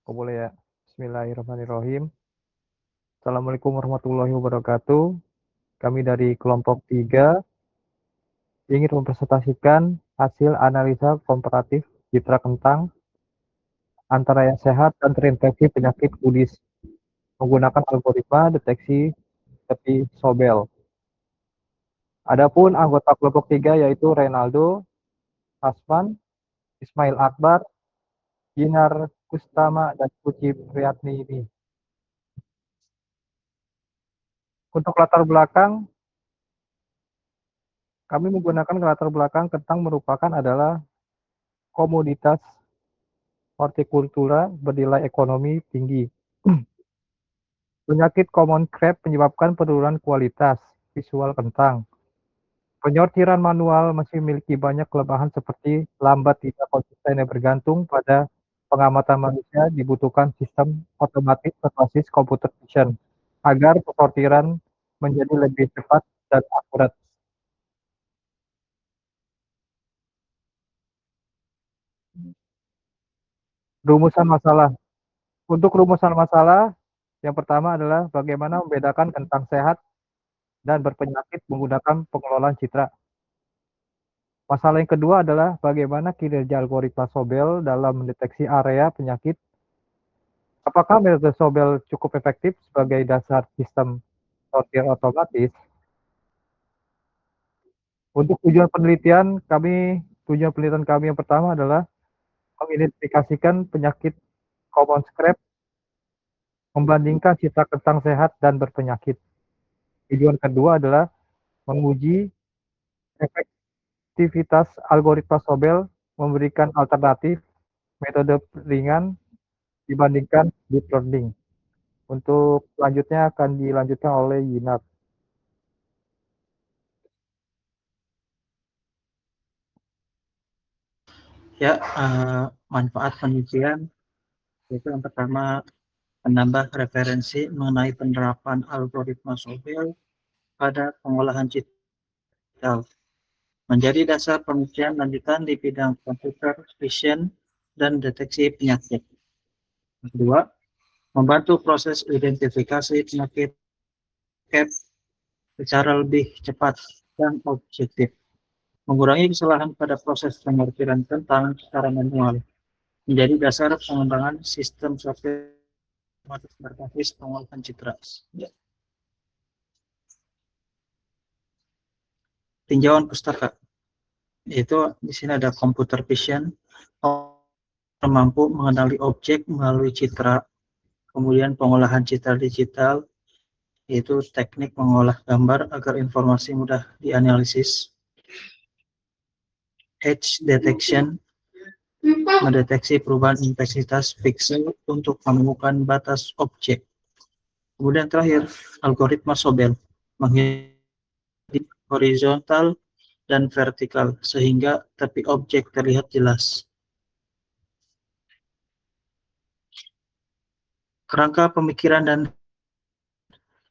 Oh boleh ya. Bismillahirrahmanirrahim. Assalamualaikum warahmatullahi wabarakatuh. Kami dari kelompok 3 ingin mempresentasikan hasil analisa komparatif citra kentang antara yang sehat dan terinfeksi penyakit kudis menggunakan algoritma deteksi tepi Sobel. Adapun anggota kelompok 3 yaitu Renaldo, Hasman, Ismail Akbar, Ginar Kustama, dan Puji Priyatni ini. Untuk latar belakang, kami menggunakan latar belakang kentang merupakan adalah komoditas hortikultura bernilai ekonomi tinggi. Penyakit common crab menyebabkan penurunan kualitas visual kentang. Penyortiran manual masih memiliki banyak kelemahan seperti lambat, tidak konsisten, yang bergantung pada pengamatan manusia. Dibutuhkan sistem otomatis berbasis computer vision agar pensortiran menjadi lebih cepat dan akurat. Rumusan masalah. Untuk rumusan masalah, yang pertama adalah bagaimana membedakan kentang sehat dan berpenyakit menggunakan pengelolaan citra. Masalah yang kedua adalah bagaimana kinerja algoritma Sobel dalam mendeteksi area penyakit. Apakah metode Sobel cukup efektif sebagai dasar sistem sortir otomatis? Untuk tujuan penelitian kami yang pertama adalah mengidentifikasikan penyakit common scrap, membandingkan citra kentang sehat dan berpenyakit. Tujuan kedua adalah menguji efektivitas algoritma Sobel memberikan alternatif metode ringan dibandingkan deep learning. Untuk selanjutnya akan dilanjutkan oleh Yinat. Ya, manfaat penelitian itu yang pertama menambah referensi mengenai penerapan algoritma Sobel pada pengolahan citra, menjadi dasar penelitian lanjutan di bidang computer vision dan deteksi penyakit. Kedua, membantu proses identifikasi penyakit secara lebih cepat dan objektif, mengurangi kesalahan pada proses penyortiran kentang secara manual, menjadi dasar pengembangan sistem software berbasis pengolahan citra. Tinjauan pustaka, yaitu di sini ada computer vision, mampu mengenali objek melalui citra, kemudian pengolahan citra digital, yaitu teknik mengolah gambar agar informasi mudah dianalisis. Edge detection, mendeteksi perubahan intensitas pixel untuk menemukan batas objek. Kemudian terakhir, algoritma Sobel, menghitung horizontal dan vertikal sehingga tepi objek terlihat jelas. Kerangka pemikiran dan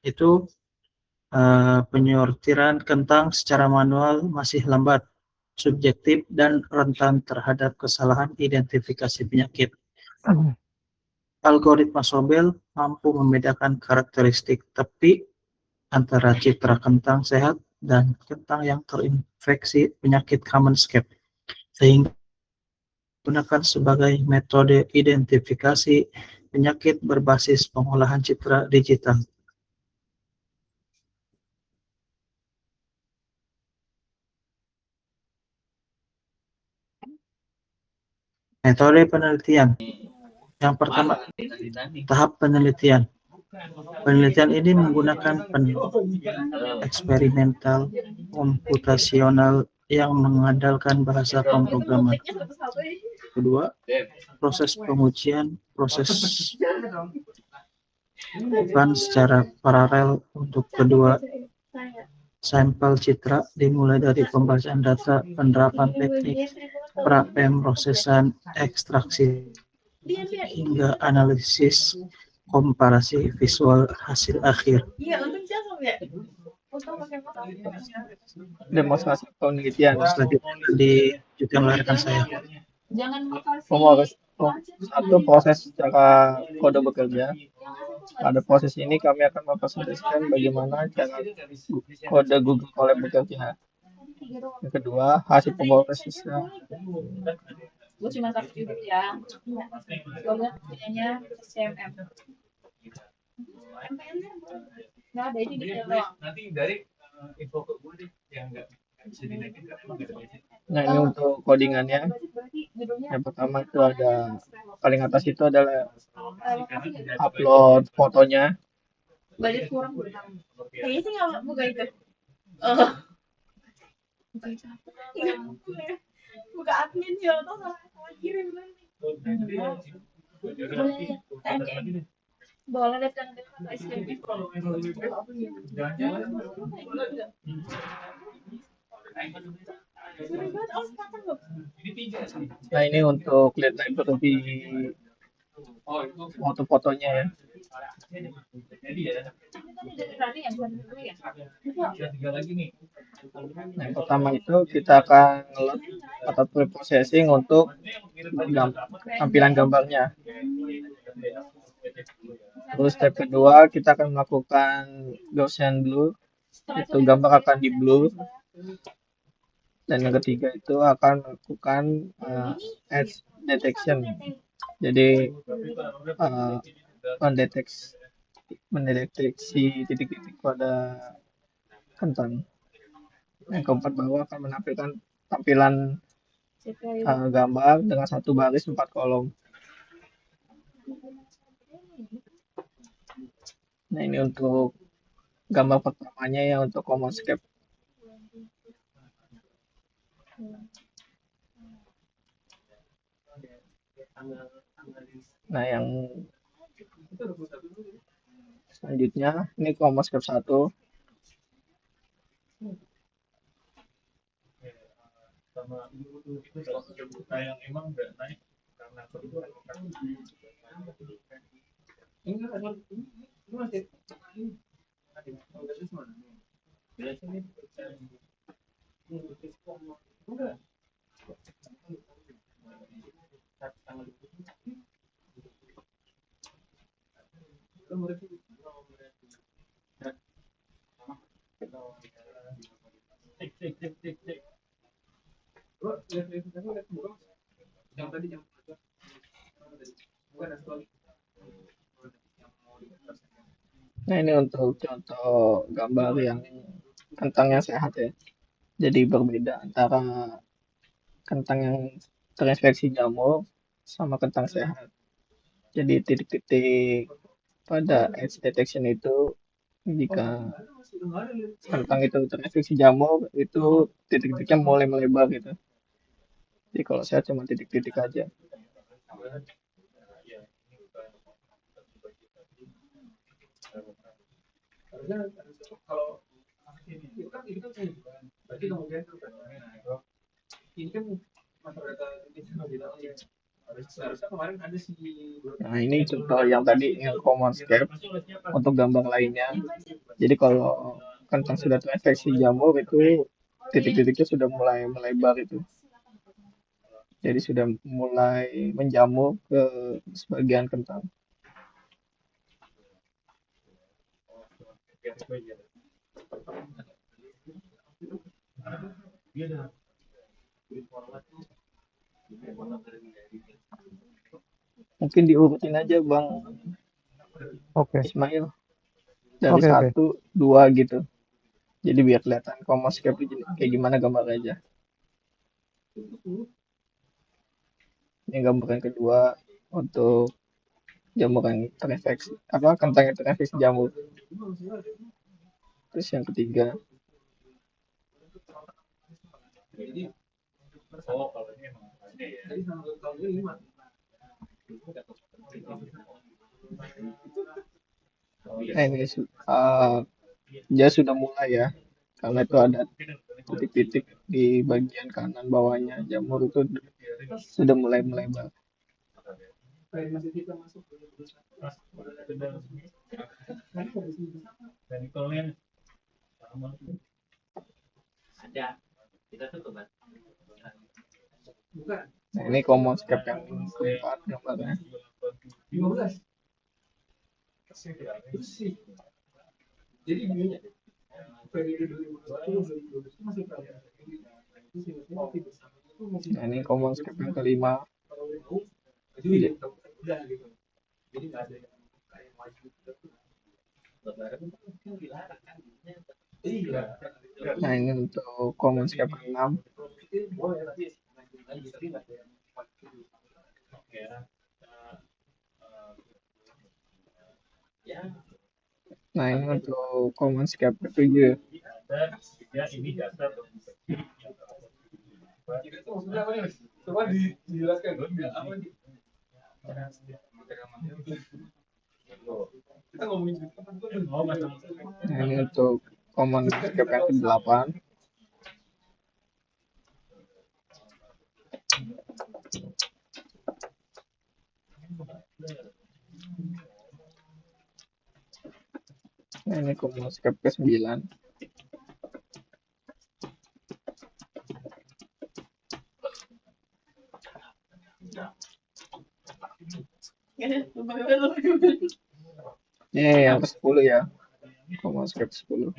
itu penyortiran kentang secara manual masih lambat, subjektif, dan rentan terhadap kesalahan identifikasi penyakit. Algoritma Sobel mampu membedakan karakteristik tepi antara citra kentang sehat dan kentang yang terinfeksi penyakit common scab, sehingga digunakan sebagai metode identifikasi penyakit berbasis pengolahan citra digital. Metode penelitian. Yang pertama, tahap penelitian. Penelitian ini menggunakan eksperimental komputasional yang mengandalkan bahasa pemrograman. Kedua, proses pengujian, proses bukan secara paralel untuk kedua sampel citra, dimulai dari pembacaan data, penerapan teknik pra-pemrosesan, ekstraksi, hingga analisis komparasi visual hasil akhir. Demonstrasi penelitian. Selanjutnya dilanjutkan oleh rekan saya. Proses satu proses secara kode bekerja. Pada proses ini kami akan mempresentasikan bagaimana cara kode Google Colab bekerja. Yang kedua, hasil pemrosesnya. Nah, ini untuk codingannya. Yang pertama itu ada paling atas itu adalah upload fotonya. Nah, ini untuk lihat library foto-fotonya ya. Nah, yang pertama itu kita akan load atau pre-processing untuk tampilan gambarnya. Terus step kedua kita akan melakukan Gaussian blur, itu gambar akan di blur. Dan yang ketiga itu akan melakukan edge detection. Jadi mendeteksi titik-titik pada kentang. Yang keempat bahwa akan menampilkan tampilan gambar dengan satu baris 4 kolom. Nah, ini untuk gambar pertamanya ya, untuk CommonScape. Nah, yang selanjutnya ini CommonScape 1. Nah, ini untuk contoh gambar yang kentang yang sehat ya. Jadi berbeda antara kentang yang terinfeksi jamur sama kentang sehat. Jadi titik-titik pada edge detection itu jika kentang itu terinfeksi jamur itu titik-titiknya mulai melebar gitu. Jadi kalau sehat cuma titik-titik aja. Nah, ini contoh yang tadi yang CommonScape untuk gambar lainnya. Jadi kalau kentang sudah terinfeksi jamur itu titik-titiknya sudah mulai melebar itu. Jadi sudah mulai menjamur ke sebagian kentang. Mungkin diurutin aja Bang Oke, Ismail dari oke, oke. 1, 2 gitu. Jadi biar kelihatan CommonScape itu kayak gimana gambar aja. Ini gambar yang kedua untuk jamur yang terinfeksi, kentang yang terinfeksi jamur. Terus yang ketiga, nah ini dia sudah mulai ya, karena itu ada titik-titik di bagian kanan bawahnya jamur itu sudah mulai melebar. Nah, ini commonscape yang keempat gambarnya. Nah, ini commonscape yang kelima. Nah, ini untuk commonscape ke-6. Nah, ini untuk commonscape ke-7. Nah, ini untuk commonscape yang ke-8. Nah, ini commonscape ke-9. Ini yang ke-10 ya. Commonscape 10.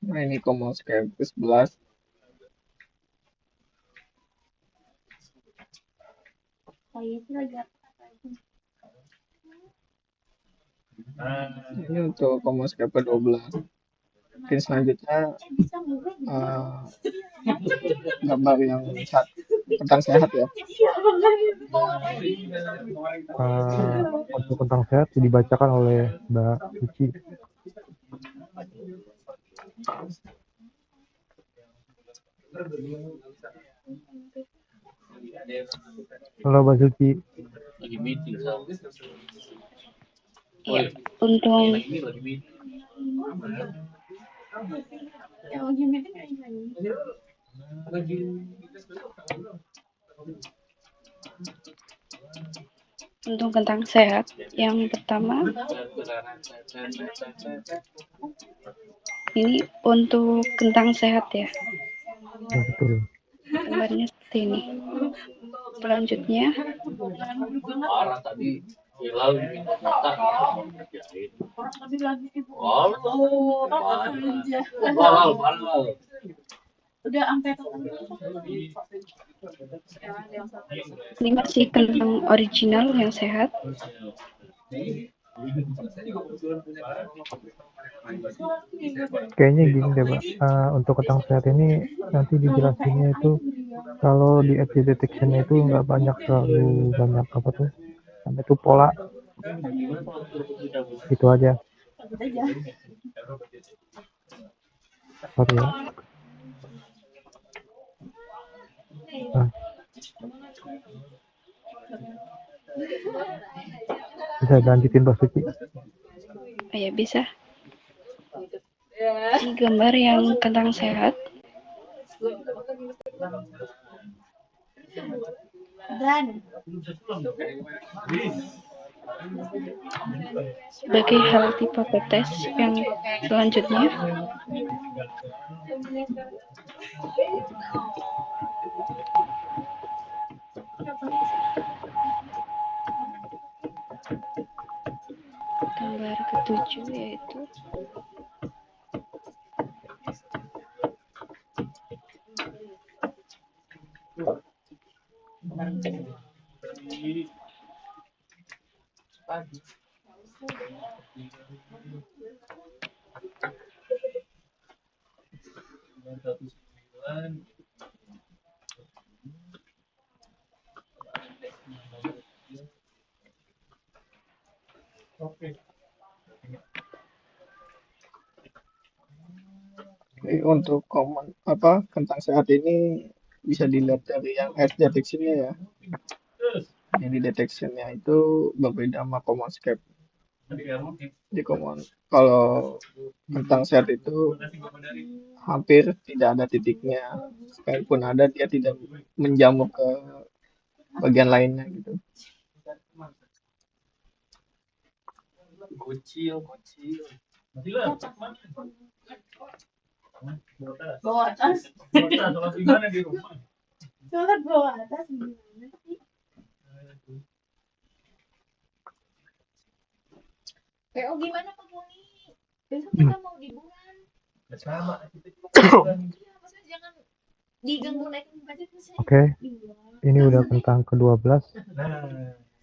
Nah, ini commonscape ke-11. Ini untuk commonscape ke-12. Mungkin selanjutnya gambar yang tentang sehat ya. Untuk tentang sehat dibacakan oleh Mbak Suci. Halo Mbak Suci. Ya, untuk tentang sehat, yang pertama ini untuk kentang sehat ya. Ya, betul. Gambarnya seperti ini. Selanjutnya ini masih kentang original yang sehat. Kayaknya gini deh Pak, untuk kentang sehat ini nanti dijelasinnya itu kalau di FD detection itu nggak terlalu banyak apa tuh, namanya itu pola, itu aja. Sorry ya. Nah, bisa lanjutin Mbak Suci. Ya bisa. Ini gambar yang kentang sehat. Sebagai hal hipotesis yang selanjutnya, gambar ke-7 yaitu Untuk kentang sehat ini bisa dilihat dari yang edge detection-nya ya. Jadi detection-nya itu berbeda sama commonscape. Kalau kentang sehat itu hampir tidak ada titiknya. Sekalipun ada, dia tidak menjamur ke bagian lainnya gitu. Bawah atas. Sholat bawah atas gimana sih? PO gimana Pak Boni? Besok kita mau liburan. Sama. Iya, maksudnya jangan diganggu naikin budget saya. Oke, Liburan. ini udah kentang ke-12. Nah,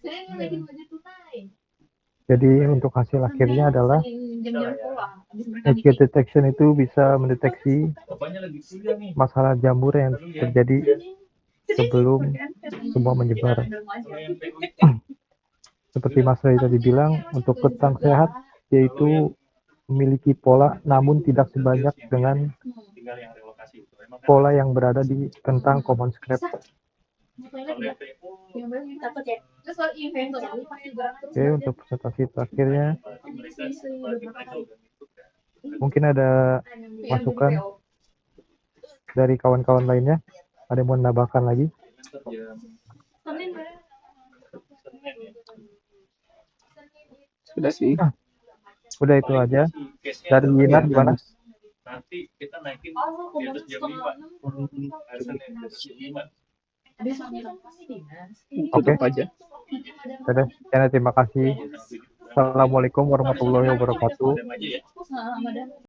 Saya nggak naikin budget tunai. Jadi untuk hasil akhirnya adalah Jam-jam pulang. Habis mereka SG detection itu bisa mendeteksi bapaknya lagi kuliah nih. masalah jamur yang terjadi sebelum semua menyebar. Seperti Mas Ray tadi bilang, untuk kentang sehat yaitu memiliki pola namun tidak sebanyak dengan Tinggal yang relokasi itu. Emang kan pola yang berada di kentang common scrap. takut ya. Terus kalau event tuh pasti gerak terus. Oke, untuk presentasi terakhirnya mungkin ada masukan dari kawan-kawan lainnya. Ada yang mau menambahkan lagi? Sudah sih. Udah itu aja. Dari Yinar gimana? nanti kita naikin Oh, di atas jam 5. Hari Senin di atas jam 5. Tutup aja. Dadah. Ya, terima kasih. Assalamualaikum warahmatullahi wabarakatuh. Aja ya.